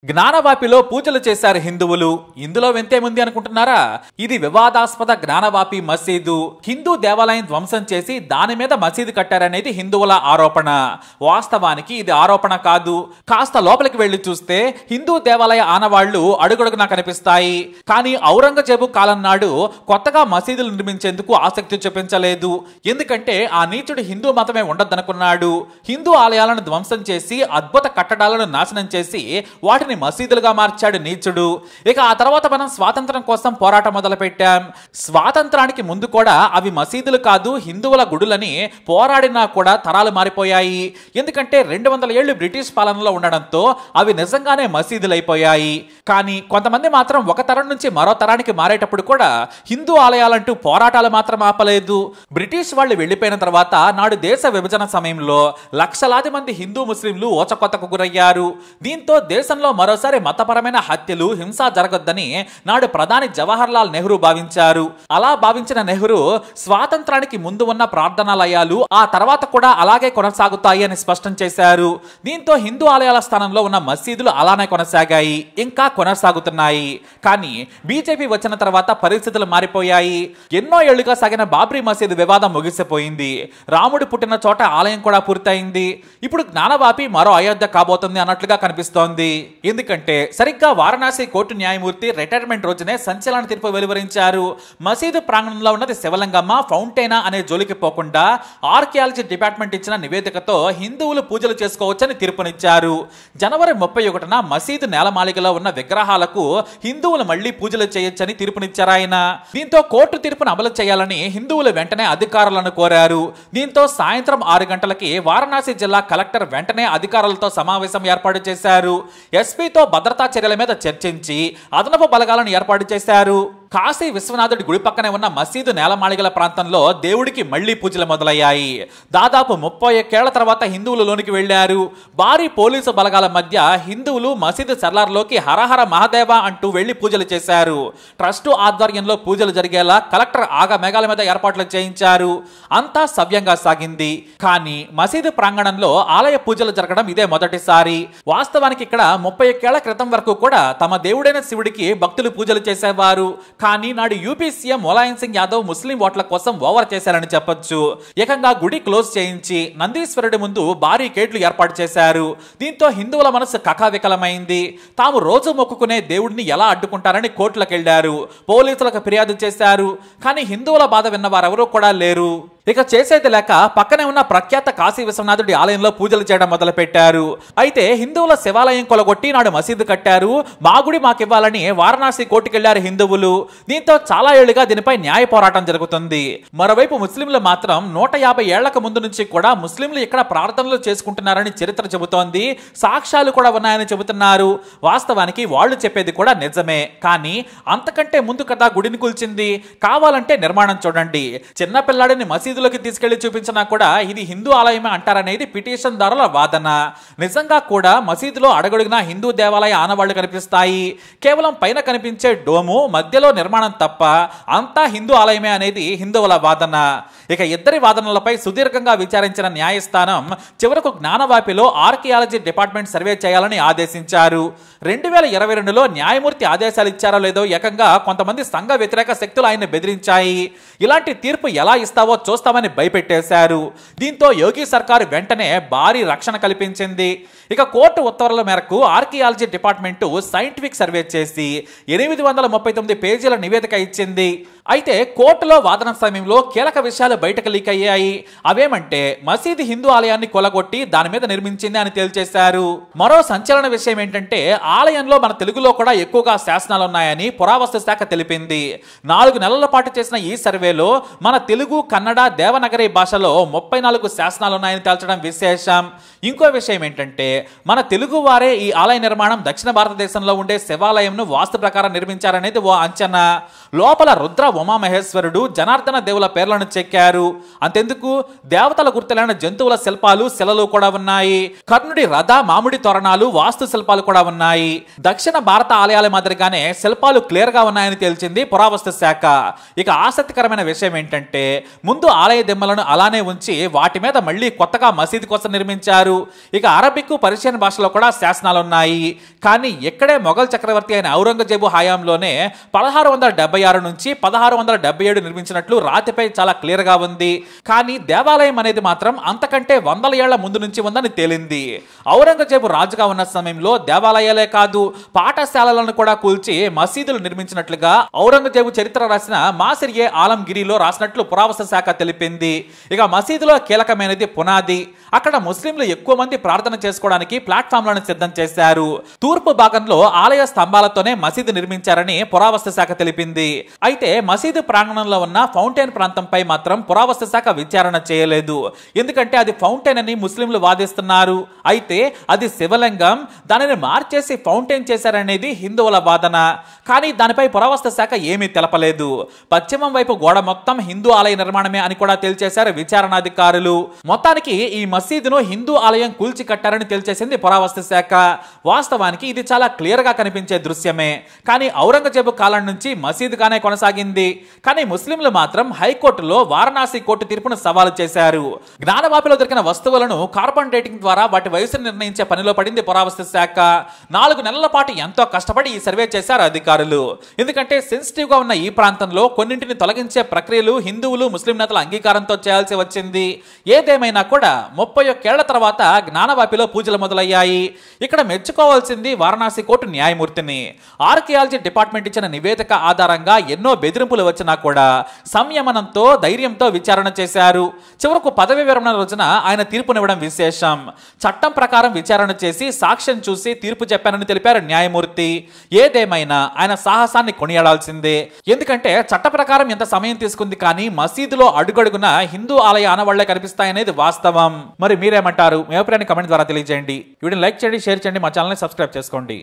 జ్ఞానవాపిలో పూజలు చేశారు హిందువులు. ఇందులో వింతేముంది అనుకుంటున్నారా? ఇది వివాదాస్పద జ్ఞానవాపి మసీదు. హిందూ దేవాలయం ధ్వంసం చేసి దాని మీద మసీదు కట్టారనేది హిందువుల ఆరోపణ. వాస్తవానికి ఇది ఆరోపణ కాదు. కాస్త లోపలికి వెళ్లి చూస్తే హిందూ దేవాలయ ఆనవాళ్లు అడుగడుగునా కనిపిస్తాయి. కానీ ఔరంగజేబు కాలం నాడు కొత్తగా మసీదులు నిర్మించేందుకు ఆసక్తి చూపించలేదు. ఎందుకంటే ఆ నీచుడు హిందూ మతమే ఉండొద్దనుకున్నాడు. హిందూ ఆలయాలను ధ్వంసం చేసి అద్భుత కట్టడాలను నాశనం చేసి వాటిని మసీదులుగా మార్చాడు నీచుడు. ఇక ఆ తర్వాత మనం స్వాతంత్రం కోసం పోరాటం మొదలుపెట్టాం. స్వాతంత్రానికి ముందు కూడా అవి మసీదులు కాదు హిందువుల గుడులని పోరాడినా కూడా తరాలు మారిపోయాయి. ఎందుకంటే 200 ఏళ్లు బ్రిటిష్ పాలనలో ఉండడంతో అవి నిజంగానే మసీదులైపోయాయి. కానీ కొంతమంది మాత్రం ఒక తరం నుంచి మరో తరానికి మారేటప్పుడు కూడా హిందూ ఆలయాలంటూ పోరాటాలు మాత్రం ఆపలేదు. బ్రిటిష్ వాళ్ళు వెళ్లిపోయిన తర్వాత నాడు దేశ విభజన సమయంలో లక్షలాది మంది హిందూ ముస్లింలు ఓచకొత్తకు గురయ్యారు. దీంతో దేశంలో మరోసారి మతపరమైన హత్యలు హింస జరగొద్దని నాడు ప్రధాని జవహర్ లాల్ నెహ్రూ భావించారు. అలా భావించిన నెహ్రూ స్వాతంత్రానికి ముందు ఉన్న ప్రార్థనాలయాలు ఆ తర్వాత కూడా అలాగే కొనసాగుతాయి అని స్పష్టం చేశారు. దీంతో హిందూ ఆలయాల స్థానంలో ఉన్న మసీదులు అలానే కొనసాగాయి, ఇంకా కొనసాగుతున్నాయి. కానీ బీజేపీ వచ్చిన తర్వాత పరిస్థితులు మారిపోయాయి. ఎన్నో ఏళ్లుగా సాగిన బాబ్రీ మసీదు వివాదం ముగిసిపోయింది. రాముడు పుట్టిన చోట ఆలయం కూడా పూర్తయింది. ఇప్పుడు జ్ఞానవాపి మరో అయోధ్య కాబోతుంది అన్నట్లుగా కనిపిస్తోంది. ఎందుకంటే సరిగ్గా వారణాసి కోర్టు న్యాయమూర్తి రిటైర్మెంట్ రోజునే సంచలన తీర్పు వెలువరించారు. మసీదు ప్రాంగణంలో ఉన్నది శివలింగమ్మ ఫౌంటైనా అనే జోలికి పోకుండా ఆర్కియాలజీ డిపార్ట్మెంట్ ఇచ్చిన నివేదికతో హిందువులు పూజలు చేసుకోవచ్చని తీర్పునిచ్చారు. జనవరి 31న మసీదు నేలమాళిగలో ఉన్న విగ్రహాలకు హిందువులు మళ్లీ పూజలు చేయొచ్చని తీర్పునిచ్చారు ఆయన. దీంతో కోర్టు తీర్పును అమలు చేయాలని హిందువులు వెంటనే అధికారులను కోరారు. దీంతో సాయంత్రం 6 గంటలకి వారణాసి జిల్లా కలెక్టర్ వెంటనే అధికారులతో సమావేశం ఏర్పాటు చేశారు. ఎస్పీతో భద్రతా చర్యల మీద చర్చించి అదనపు బలగాలను ఏర్పాటు చేశారు. కాశీ విశ్వనాథుడి గుడి పక్కనే ఉన్న మసీదు నేలమాళిగల ప్రాంతంలో దేవుడికి మళ్లీ పూజలు మొదలయ్యాయి. దాదాపు 31 ఏళ్ల తర్వాత హిందువులు లోనికి వెళ్లారు. భారీ పోలీసు బలగాల మధ్య హిందువులు మసీదు సెల్లార్లోకి హరహర మహాదేవ అంటూ వెళ్లి పూజలు చేశారు. ట్రస్టు ఆధ్వర్యంలో పూజలు జరిగేలా కలెక్టర్ ఆగమేఘాల మీద ఏర్పాట్లు చేయించారు. అంతా సవ్యంగా సాగింది. కానీ మసీదు ప్రాంగణంలో ఆలయ పూజలు జరగడం ఇదే మొదటిసారి. వాస్తవానికి ఇక్కడ 31 ఏళ్ల క్రితం వరకు కూడా తమ దేవుడైన శివుడికి భక్తులు పూజలు చేసేవారు. కానీ నాడు యూపీ సీఎం ములాయం సింగ్ యాదవ్ ముస్లిం ఓట్ల కోసం ఓవర్ చేశారని చెప్పొచ్చు. ఏకంగా గుడి క్లోజ్ చేయించి నందీశ్వరుడి ముందు భారీ గేట్లు ఏర్పాటు చేశారు. దీంతో హిందువుల మనసు కకావికలమైంది. తాము రోజు మొక్కుకునే దేవుడిని ఎలా అడ్డుకుంటారని కోర్టులకు వెళ్లారు. పోలీసులకు ఫిర్యాదు చేశారు. కానీ హిందువుల బాధ విన్నవారెవరూ కూడా లేరు. ఇక చేసేది లేక పక్కనే ఉన్న ప్రఖ్యాత కాశీ విశ్వనాథుడి ఆలయంలో పూజలు చేయడం మొదలుపెట్టారు. అయితే హిందువుల శివాలయం కొలగొట్టి నాడు మసీదు కట్టారు, మా గుడి మాకివ్వాలని వారణాసి కోర్టుకెళ్లారు హిందువులు. దీంతో చాలా ఏళ్లుగా దీనిపై న్యాయ పోరాటం జరుగుతుంది. మరోవైపు ముస్లింలు మాత్రం 150 ఏళ్లకు ముందు నుంచి కూడా ముస్లింలు ఇక్కడ ప్రార్థనలు చేసుకుంటున్నారని చరిత్ర చెబుతోంది. సాక్ష్యాలు కూడా ఉన్నాయని చెబుతున్నారు. వాస్తవానికి వాళ్ళు చెప్పేది కూడా నిజమే. కానీ అంతకంటే ముందు కదా గుడిని కూల్చింది. కావాలంటే నిర్మాణం చూడండి. చిన్నపిల్లాడిని మసీదులోకి తీసుకెళ్లి చూపించినా కూడా ఇది హిందూ ఆలయమే అంటారనేది పిటిషన్ దారుల వాదన. నిజంగా కూడా మసీదులో అడుగడుగునా హిందూ దేవాలయ ఆనవాళ్లు కనిపిస్తాయి. కేవలం పైన కనిపించే డోము మధ్యలో నిర్మాణం తప్ప అంతా హిందూ ఆలయమే అనేది హిందువుల వాదన. ఇక ఇద్దరి వాదనలపై సుదీర్ఘంగా విచారించిన న్యాయస్థానం చివరకు జ్ఞానవాపిలో ఆర్కియాలజీ డిపార్ట్మెంట్ సర్వే చేయాలని ఆదేశించారు. 2022లో న్యాయమూర్తి ఆదేశాలు ఇచ్చారో లేదో ఏకంగా కొంతమంది సంఘ వ్యతిరేక శక్తులు ఆయన బెదిరించాయి. ఇలాంటి తీర్పు ఎలా ఇస్తావో చూస్తామని భయపెట్టేశారు. దీంతో యోగి సర్కారు వెంటనే భారీ రక్షణ కల్పించింది. ఇక కోర్టు ఉత్తర్వుల మేరకు ఆర్కియాలజీ డిపార్ట్మెంట్ సైంటిఫిక్ సర్వే చేసి 839 పేజీల నివేదిక ఇచ్చింది. అయితే కోర్టులో వాదన సమయంలో కీలక విషయాలు బయటకు లీక్ అయ్యాయి. అవేమంటే మసీదు హిందూ ఆలయాన్ని కొలగొట్టి దాని మీద నిర్మించింది అని తేల్చేశారు. మరో సంచలన విషయం ఏంటంటే ఆలయంలో మన తెలుగులో కూడా ఎక్కువగా శాసనాలు ఉన్నాయని పురావస్తు శాఖ తెలిపింది. 4 నెలల పాటు చేసిన ఈ సర్వేలో మన తెలుగు, కన్నడ, దేవనగరి భాషలో 34 శాసనాలు ఉన్నాయని తేల్చడం విశేషం. ఇంకో విషయం ఏంటంటే మన తెలుగు వారే ఈ ఆలయ నిర్మాణం దక్షిణ భారతదేశంలో ఉండే శివాలయంను వాస్తు ప్రకారం నిర్మించారనేది ఓ అంచనా. లోపల రుద్ర, ఉమామహేశ్వరుడు, జనార్దన దేవుల పేర్లను చెక్కారు. అంతెందుకు దేవతల గుర్తులైన జంతువుల శిల్పాలు, శిలలు కూడా ఉన్నాయి. కర్ణుడి రథ, మామిడి తోరణాలు, వాస్తు శిల్పాలు కూడా ఉన్నాయి. దక్షిణ భారత ఆలయాల మాదిరిగానే శిల్పాలు క్లియర్ గా ఉన్నాయని తేల్చింది పురావస్తు శాఖ. ఇక ఆసక్తికరమైన విషయం ఏంటంటే ముందు ఆలయ దిమ్మలను అలానే ఉంచి వాటి మీద మళ్లీ కొత్తగా మసీదు కోసం నిర్మించారు. చేశారు. ఇక అరబిక్, పర్షియన్ భాషలో కూడా శాసనాలు ఉన్నాయి. కానీ ఇక్కడే మొఘల్ చక్రవర్తి అయిన ఔరంగజేబు హయాంలోనే 1676 నుంచి 1677 నిర్మించినట్లు రాతిపై చాలా క్లియర్ గా ఉంది. కానీ దేవాలయం అనేది మాత్రం అంతకంటే వందల ఏళ్ల ముందు నుంచి ఉందని తేలింది. ఔరంగజేబు రాజుగా ఉన్న సమయంలో దేవాలయాలే కాదు, పాఠశాలలను కూడా కూల్చి మసీదులు నిర్మించినట్లుగా ఔరంగజేబు చరిత్ర రాసిన మాసిర్-ఏ ఆలంగిరిలో రాసినట్లు పురావస్తు శాఖ తెలిపింది. ఇక మసీదులో కీలకమైనది పునాది. అక్కడ ముస్లింలు ఎక్కువ మంది ప్రార్థన చేసుకోవడానికి ప్లాట్ఫామ్లను సిద్ధం చేశారు. తూర్పు భాగంలో ఆలయ స్తంభాలతోనే మసీదు నిర్మించారని పురావస్తు శాఖ తెలిపింది. అయితే మసీదు ప్రాంగణంలో ఉన్న ఫౌంటైన్ ప్రాంతంపై మాత్రం పురావస్తు శాఖ విచారణ చేయలేదు. ఎందుకంటే అది ఫౌంటైన్ అని ముస్లింలు వాదిస్తున్నారు. అయితే అది శివలింగం, దానిని మార్చేసి ఫౌంటైన్ చేశారనేది హిందువుల వాదన. కానీ దానిపై పురావస్తు శాఖ ఏమీ తెలపలేదు. పశ్చిమం వైపు గోడ మొత్తం హిందూ ఆలయ నిర్మాణమే అని కూడా తేల్చేశారు విచారణాధికారులు. మొత్తానికి ఈ మసీదును హిందూ ఆలయం కూల్చి కట్టారని తేల్చేసింది పురావస్తు శాఖ. వాస్తవానికి ఇది చాలా క్లియర్ గా కనిపించే దృశ్యమే. కానీ ఔరంగజేబు కాలం నుంచి మసీదుగానే కొనసాగింది. కానీ ముస్లింలు మాత్రం హైకోర్టులో వారణాసి కోర్టు తీర్పును సవాలు చేశారు. జ్ఞానవాపిలో దొరికిన వస్తువులను కార్బన్ డేటింగ్ ద్వారా వాటి వయసును నిర్ణయించే పనిలో పడింది పురావస్తు శాఖ. 4 నెలల పాటు ఎంతో కష్టపడి ఈ సర్వే చేశారు అధికారులు. ఎందుకంటే సెన్సిటివ్ గా ఉన్న ఈ ప్రాంతంలో కొన్నింటిని తొలగించే ప్రక్రియలు హిందువులు, ముస్లిం నేతల అంగీకారంతో చేయాల్సి వచ్చింది. ఏదేమైనా కూడా 31 ఏళ్ల తర్వాత జ్ఞానవాపిలో పూజలు మొదలయ్యాయి. ఇక్కడ మెచ్చుకోవాల్సింది వారణాసి కోర్టు న్యాయమూర్తిని. ఆర్కియాలజీ డిపార్ట్మెంట్ ఇచ్చిన నివేదిక ఆధారంగా ఎన్నో బెదిరింపులు వచ్చినా కూడా సంయమనంతో, ధైర్యంతో విచారణ చేశారు. చివరకు పదవి విరమణ రోజున ఆయన తీర్పునివ్వడం విశేషం. చట్టం ప్రకారం విచారణ చేసి సాక్ష్యం చూసి తీర్పు చెప్పానని తెలిపారు న్యాయమూర్తి. ఏదేమైనా ఆయన సాహసాన్ని కొనియాడాల్సిందే. ఎందుకంటే చట్ట ప్రకారం ఎంత సమయం తీసుకుంది, కానీ మసీదులో అడుగడుగున హిందూ ఆలయ ఆనవాళ్లే కనిపిస్తాయనేది వాస్తవం. మరి మీరేమంటారు? మీ అభిప్రాయాన్ని కమెంట్ ద్వారా తెలియజేయండి. వీడియోని లైక్ చేయండి, షేర్ చేయండి, మా ఛానల్ని సబ్స్క్రైబ్ చేసుకోండి.